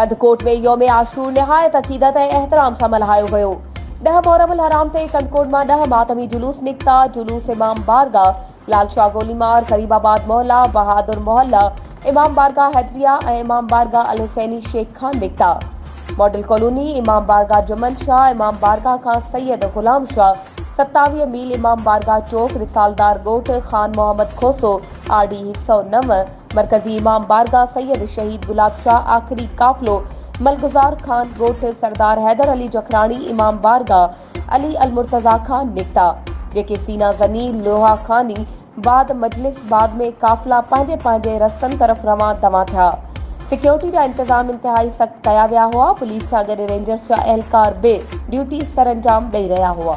कंदकोट में योम आशूर निहायत अकीदत ऐं एहतराम सां मल्हायो वियो। 10 मुहर्रम हराम ते कंदकोट मां 10 मातमी जुलूस निकिता। जुलूस इमाम बारगाह, लाल शाह गोलीमार, गरीबाबाद मोहल्ला, बहादुर मोहल्ला, इमाम बारगाह हैदरिया ऐं इमाम बारगाह अल हुसैनी शेख खान निकिता। मॉडल कॉलोनी, इमाम बारगाह जुमन शाह, इमाम बारगाह खां सैयद गुलाम शाह, 27 मील इमाम बारगाह चौक, रिसालदार गोठ, खान मोहम्मद खोसो, आरडी 109, मरकजी इमाम बारगाह सैयद शहीद गुलाब शाह, आखिरी काफिलो मलगुजार खान गोठ, सरदार हैदर अली जखरानी इमाम बारगाह, अली अल मुर्तजा खान निकिता, जेके सीना ज़नी लोहा खानी बाद मजलिस बाद में काफिला पंहिंजे पंहिंजे रस्तनि तरफ़ रवां दवा थिया। सिक्योरिटी जा इंतजाम इंतहाई सख्त कया विया हुआ। पुलिस सां गॾु रेंजर्स जा एहलकार बि ड्यूटी सरअंजाम ॾेई रहिया हुआ।